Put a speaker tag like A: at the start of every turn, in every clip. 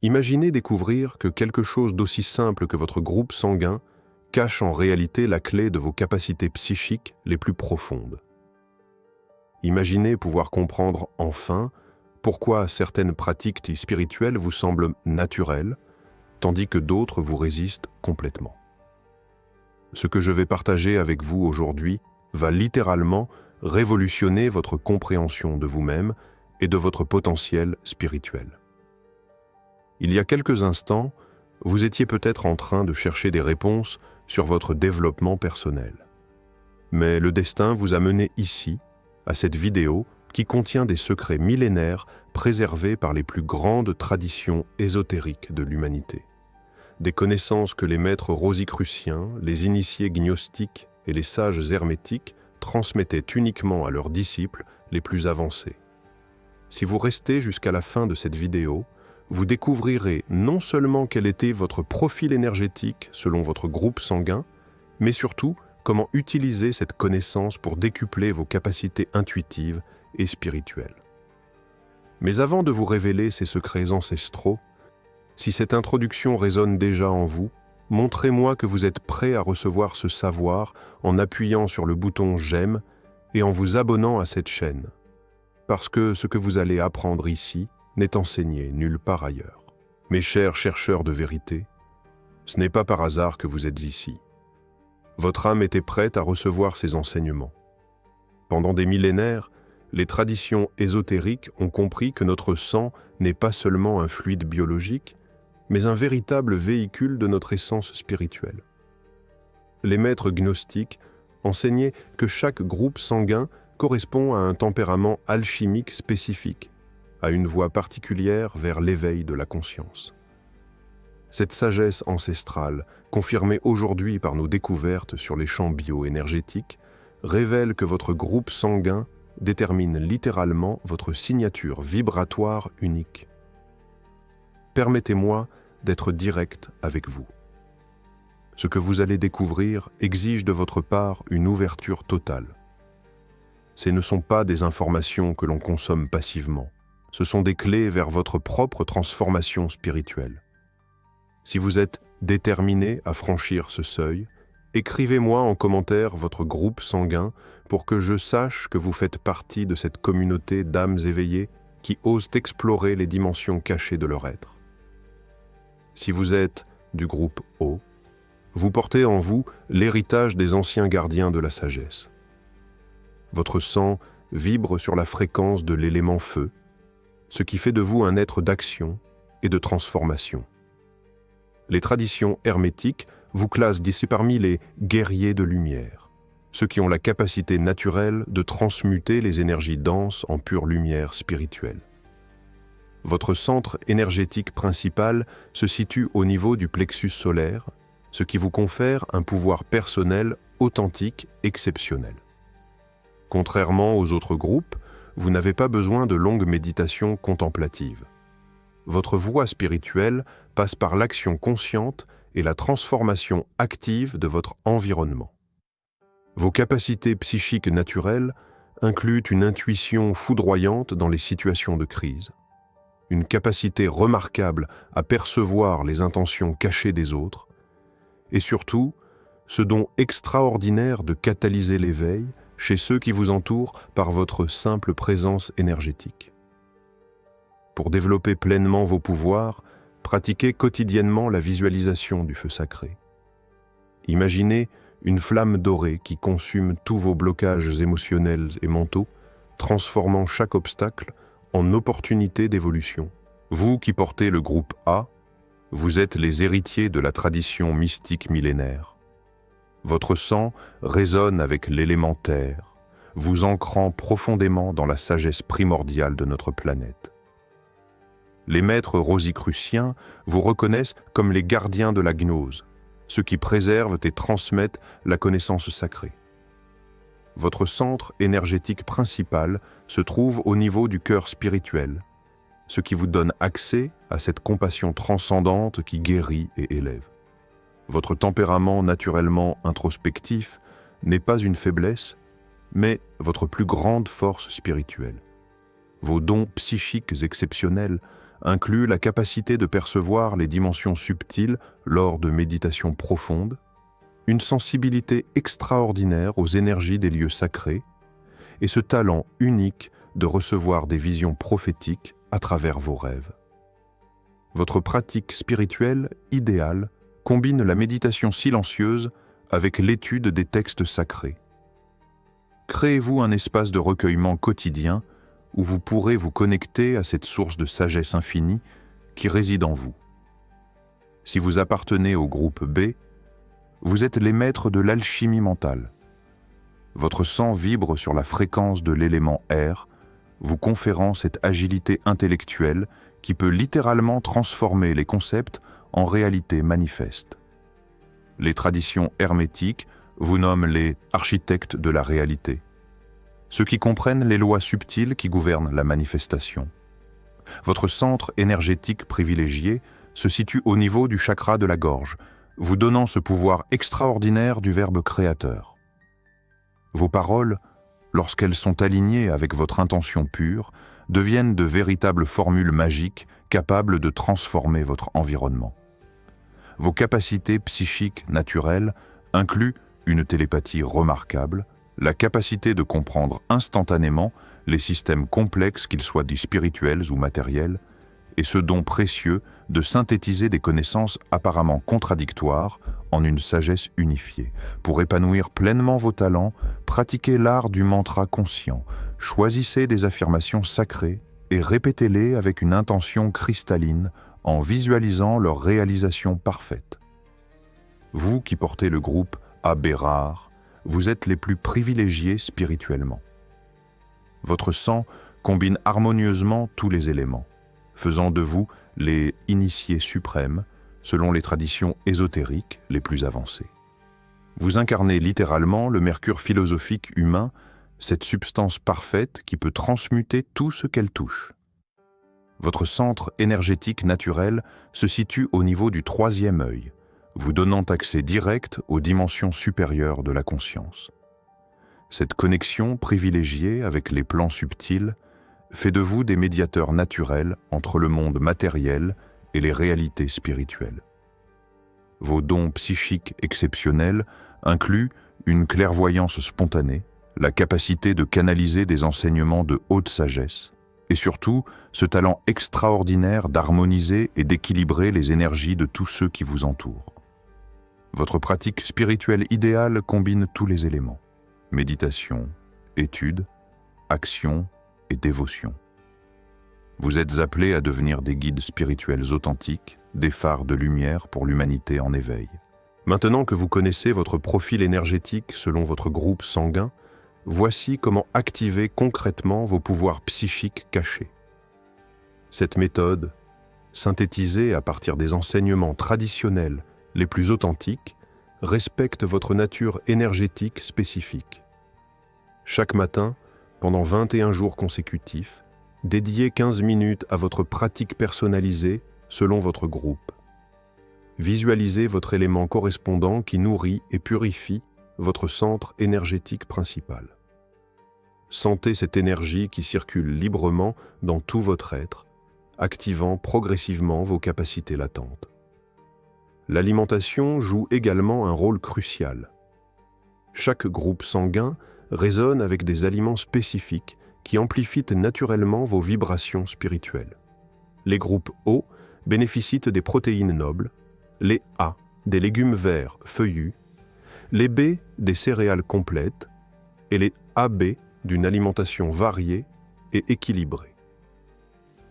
A: Imaginez découvrir que quelque chose d'aussi simple que votre groupe sanguin cache en réalité la clé de vos capacités psychiques les plus profondes. Imaginez pouvoir comprendre enfin pourquoi certaines pratiques spirituelles vous semblent naturelles, tandis que d'autres vous résistent complètement. Ce que je vais partager avec vous aujourd'hui va littéralement révolutionner votre compréhension de vous-même et de votre potentiel spirituel. Il y a quelques instants, vous étiez peut-être en train de chercher des réponses sur votre développement personnel. Mais le destin vous a mené ici, à cette vidéo qui contient des secrets millénaires préservés par les plus grandes traditions ésotériques de l'humanité. Des connaissances que les maîtres rosicruciens, les initiés gnostiques et les sages hermétiques transmettaient uniquement à leurs disciples les plus avancés. Si vous restez jusqu'à la fin de cette vidéo, vous découvrirez non seulement quel était votre profil énergétique selon votre groupe sanguin, mais surtout comment utiliser cette connaissance pour décupler vos capacités intuitives et spirituelles. Mais avant de vous révéler ces secrets ancestraux, si cette introduction résonne déjà en vous, montrez-moi que vous êtes prêt à recevoir ce savoir en appuyant sur le bouton « J'aime » et en vous abonnant à cette chaîne. Parce que ce que vous allez apprendre ici n'est enseigné nulle part ailleurs. Mes chers chercheurs de vérité, ce n'est pas par hasard que vous êtes ici. Votre âme était prête à recevoir ces enseignements. Pendant des millénaires, les traditions ésotériques ont compris que notre sang n'est pas seulement un fluide biologique, mais un véritable véhicule de notre essence spirituelle. Les maîtres gnostiques enseignaient que chaque groupe sanguin correspond à un tempérament alchimique spécifique, à une voie particulière vers l'éveil de la conscience. Cette sagesse ancestrale, confirmée aujourd'hui par nos découvertes sur les champs bioénergétiques, révèle que votre groupe sanguin détermine littéralement votre signature vibratoire unique. Permettez-moi d'être direct avec vous. Ce que vous allez découvrir exige de votre part une ouverture totale. Ce ne sont pas des informations que l'on consomme passivement. Ce sont des clés vers votre propre transformation spirituelle. Si vous êtes déterminé à franchir ce seuil, écrivez-moi en commentaire votre groupe sanguin pour que je sache que vous faites partie de cette communauté d'âmes éveillées qui osent explorer les dimensions cachées de leur être. Si vous êtes du groupe O, vous portez en vous l'héritage des anciens gardiens de la sagesse. Votre sang vibre sur la fréquence de l'élément feu, ce qui fait de vous un être d'action et de transformation. Les traditions hermétiques vous classent d'ici parmi les guerriers de lumière, ceux qui ont la capacité naturelle de transmuter les énergies denses en pure lumière spirituelle. Votre centre énergétique principal se situe au niveau du plexus solaire, ce qui vous confère un pouvoir personnel authentique exceptionnel. Contrairement aux autres groupes, vous n'avez pas besoin de longues méditations contemplatives. Votre voie spirituelle passe par l'action consciente et la transformation active de votre environnement. Vos capacités psychiques naturelles incluent une intuition foudroyante dans les situations de crise, une capacité remarquable à percevoir les intentions cachées des autres, et surtout, ce don extraordinaire de catalyser l'éveil chez ceux qui vous entourent par votre simple présence énergétique. Pour développer pleinement vos pouvoirs, pratiquez quotidiennement la visualisation du feu sacré. Imaginez une flamme dorée qui consume tous vos blocages émotionnels et mentaux, transformant chaque obstacle en opportunité d'évolution. Vous qui portez le groupe A, vous êtes les héritiers de la tradition mystique millénaire. Votre sang résonne avec l'élémentaire, vous ancrant profondément dans la sagesse primordiale de notre planète. Les maîtres rosicruciens vous reconnaissent comme les gardiens de la gnose, ceux qui préservent et transmettent la connaissance sacrée. Votre centre énergétique principal se trouve au niveau du cœur spirituel, ce qui vous donne accès à cette compassion transcendante qui guérit et élève. Votre tempérament naturellement introspectif n'est pas une faiblesse, mais votre plus grande force spirituelle. Vos dons psychiques exceptionnels inclut la capacité de percevoir les dimensions subtiles lors de méditations profondes, une sensibilité extraordinaire aux énergies des lieux sacrés et ce talent unique de recevoir des visions prophétiques à travers vos rêves. Votre pratique spirituelle idéale combine la méditation silencieuse avec l'étude des textes sacrés. Créez-vous un espace de recueillement quotidien où vous pourrez vous connecter à cette source de sagesse infinie qui réside en vous. Si vous appartenez au groupe B, vous êtes les maîtres de l'alchimie mentale. Votre sang vibre sur la fréquence de l'élément air, vous conférant cette agilité intellectuelle qui peut littéralement transformer les concepts en réalité manifeste. Les traditions hermétiques vous nomment les architectes de la réalité, ceux qui comprennent les lois subtiles qui gouvernent la manifestation. Votre centre énergétique privilégié se situe au niveau du chakra de la gorge, vous donnant ce pouvoir extraordinaire du verbe créateur. Vos paroles, lorsqu'elles sont alignées avec votre intention pure, deviennent de véritables formules magiques capables de transformer votre environnement. Vos capacités psychiques naturelles incluent une télépathie remarquable, la capacité de comprendre instantanément les systèmes complexes qu'ils soient dits spirituels ou matériels, et ce don précieux de synthétiser des connaissances apparemment contradictoires en une sagesse unifiée. Pour épanouir pleinement vos talents, pratiquez l'art du mantra conscient, choisissez des affirmations sacrées et répétez-les avec une intention cristalline en visualisant leur réalisation parfaite. Vous qui portez le groupe AB rare, vous êtes les plus privilégiés spirituellement. Votre sang combine harmonieusement tous les éléments, faisant de vous les initiés suprêmes selon les traditions ésotériques les plus avancées. Vous incarnez littéralement le mercure philosophique humain, cette substance parfaite qui peut transmuter tout ce qu'elle touche. Votre centre énergétique naturel se situe au niveau du troisième œil, vous donnant accès direct aux dimensions supérieures de la conscience. Cette connexion privilégiée avec les plans subtils fait de vous des médiateurs naturels entre le monde matériel et les réalités spirituelles. Vos dons psychiques exceptionnels incluent une clairvoyance spontanée, la capacité de canaliser des enseignements de haute sagesse, et surtout ce talent extraordinaire d'harmoniser et d'équilibrer les énergies de tous ceux qui vous entourent. Votre pratique spirituelle idéale combine tous les éléments: méditation, étude, action et dévotion. Vous êtes appelés à devenir des guides spirituels authentiques, des phares de lumière pour l'humanité en éveil. Maintenant que vous connaissez votre profil énergétique selon votre groupe sanguin, voici comment activer concrètement vos pouvoirs psychiques cachés. Cette méthode, synthétisée à partir des enseignements traditionnels les plus authentiques, respecte votre nature énergétique spécifique. Chaque matin, pendant 21 jours consécutifs, dédiez 15 minutes à votre pratique personnalisée selon votre groupe. Visualisez votre élément correspondant qui nourrit et purifie votre centre énergétique principal. Sentez cette énergie qui circule librement dans tout votre être, activant progressivement vos capacités latentes. L'alimentation joue également un rôle crucial. Chaque groupe sanguin résonne avec des aliments spécifiques qui amplifient naturellement vos vibrations spirituelles. Les groupes O bénéficient des protéines nobles, les A des légumes verts feuillus, les B des céréales complètes et les AB d'une alimentation variée et équilibrée.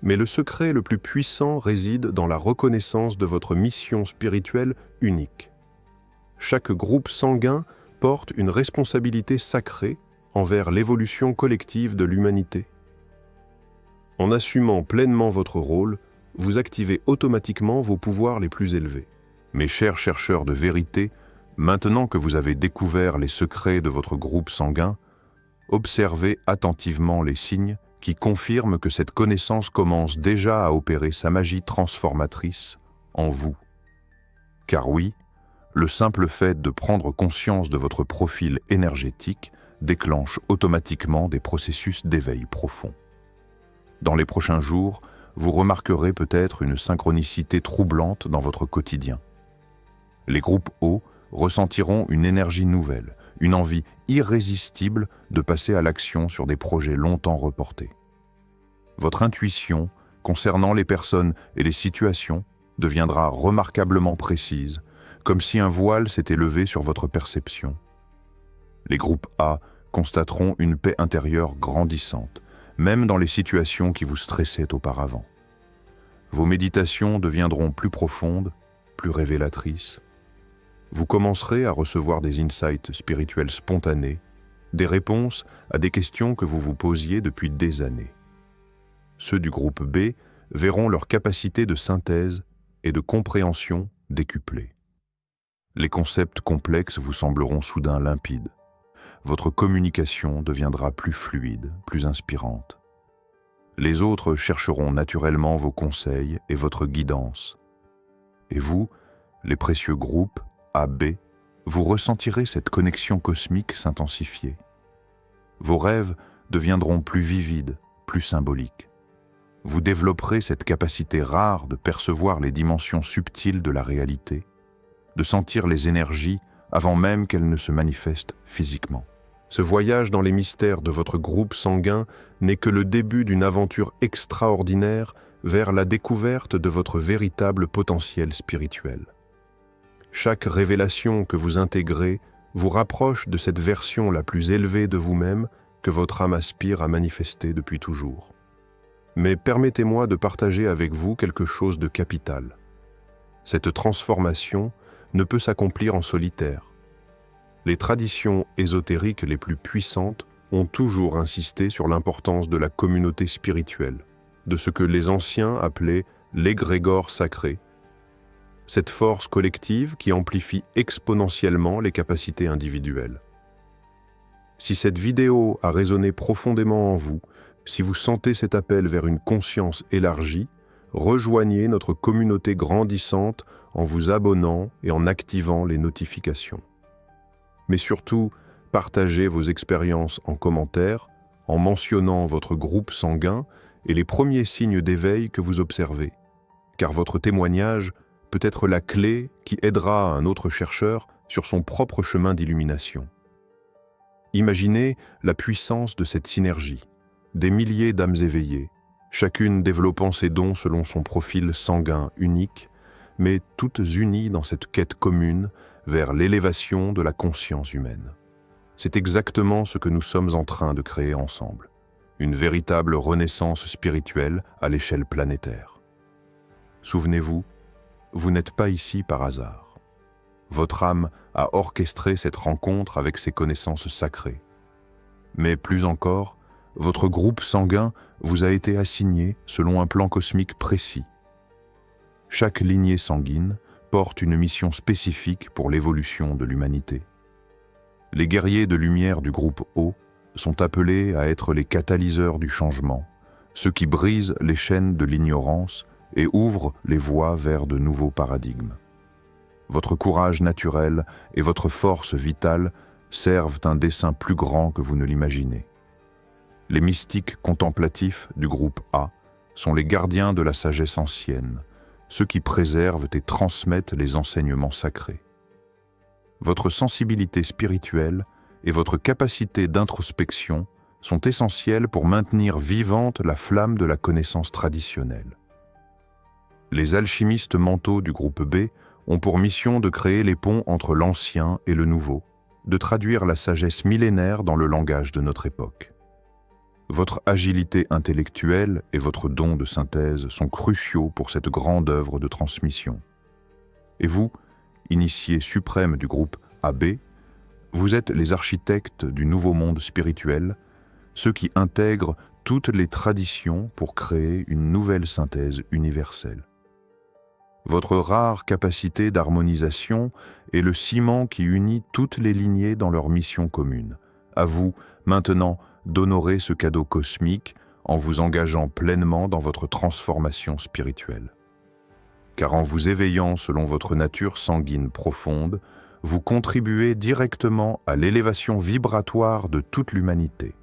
A: Mais le secret le plus puissant réside dans la reconnaissance de votre mission spirituelle unique. Chaque groupe sanguin porte une responsabilité sacrée envers l'évolution collective de l'humanité. En assumant pleinement votre rôle, vous activez automatiquement vos pouvoirs les plus élevés. Mes chers chercheurs de vérité, maintenant que vous avez découvert les secrets de votre groupe sanguin, observez attentivement les signes qui confirment que cette connaissance commence déjà à opérer sa magie transformatrice en vous. Car oui, le simple fait de prendre conscience de votre profil énergétique déclenche automatiquement des processus d'éveil profond. Dans les prochains jours, vous remarquerez peut-être une synchronicité troublante dans votre quotidien. Les groupes O ressentiront une énergie nouvelle, une envie irrésistible de passer à l'action sur des projets longtemps reportés. Votre intuition concernant les personnes et les situations deviendra remarquablement précise, comme si un voile s'était levé sur votre perception. Les groupes A constateront une paix intérieure grandissante, même dans les situations qui vous stressaient auparavant. Vos méditations deviendront plus profondes, plus révélatrices. Vous commencerez à recevoir des insights spirituels spontanés, des réponses à des questions que vous vous posiez depuis des années. Ceux du groupe B verront leur capacité de synthèse et de compréhension décuplée. Les concepts complexes vous sembleront soudain limpides. Votre communication deviendra plus fluide, plus inspirante. Les autres chercheront naturellement vos conseils et votre guidance. Et vous, les précieux groupes AB, vous ressentirez cette connexion cosmique s'intensifier. Vos rêves deviendront plus vivides, plus symboliques. Vous développerez cette capacité rare de percevoir les dimensions subtiles de la réalité, de sentir les énergies avant même qu'elles ne se manifestent physiquement. Ce voyage dans les mystères de votre groupe sanguin n'est que le début d'une aventure extraordinaire vers la découverte de votre véritable potentiel spirituel. Chaque révélation que vous intégrez vous rapproche de cette version la plus élevée de vous-même que votre âme aspire à manifester depuis toujours. Mais permettez-moi de partager avec vous quelque chose de capital. Cette transformation ne peut s'accomplir en solitaire. Les traditions ésotériques les plus puissantes ont toujours insisté sur l'importance de la communauté spirituelle, de ce que les anciens appelaient l'égrégore sacré, cette force collective qui amplifie exponentiellement les capacités individuelles. Si cette vidéo a résonné profondément en vous, si vous sentez cet appel vers une conscience élargie, rejoignez notre communauté grandissante en vous abonnant et en activant les notifications. Mais surtout, partagez vos expériences en commentaire, en mentionnant votre groupe sanguin et les premiers signes d'éveil que vous observez, car votre témoignage peut être la clé qui aidera un autre chercheur sur son propre chemin d'illumination. Imaginez la puissance de cette synergie. Des milliers d'âmes éveillées, chacune développant ses dons selon son profil sanguin unique, mais toutes unies dans cette quête commune vers l'élévation de la conscience humaine. C'est exactement ce que nous sommes en train de créer ensemble, une véritable renaissance spirituelle à l'échelle planétaire. Souvenez-vous, vous n'êtes pas ici par hasard. Votre âme a orchestré cette rencontre avec ses connaissances sacrées. Mais plus encore, votre groupe sanguin vous a été assigné selon un plan cosmique précis. Chaque lignée sanguine porte une mission spécifique pour l'évolution de l'humanité. Les guerriers de lumière du groupe O sont appelés à être les catalyseurs du changement, ceux qui brisent les chaînes de l'ignorance et ouvrent les voies vers de nouveaux paradigmes. Votre courage naturel et votre force vitale servent un dessein plus grand que vous ne l'imaginez. Les mystiques contemplatifs du groupe A sont les gardiens de la sagesse ancienne, ceux qui préservent et transmettent les enseignements sacrés. Votre sensibilité spirituelle et votre capacité d'introspection sont essentielles pour maintenir vivante la flamme de la connaissance traditionnelle. Les alchimistes mentaux du groupe B ont pour mission de créer les ponts entre l'ancien et le nouveau, de traduire la sagesse millénaire dans le langage de notre époque. Votre agilité intellectuelle et votre don de synthèse sont cruciaux pour cette grande œuvre de transmission. Et vous, initiés suprêmes du groupe AB, vous êtes les architectes du nouveau monde spirituel, ceux qui intègrent toutes les traditions pour créer une nouvelle synthèse universelle. Votre rare capacité d'harmonisation est le ciment qui unit toutes les lignées dans leur mission commune. À vous, maintenant, d'honorer ce cadeau cosmique en vous engageant pleinement dans votre transformation spirituelle. Car en vous éveillant selon votre nature sanguine profonde, vous contribuez directement à l'élévation vibratoire de toute l'humanité.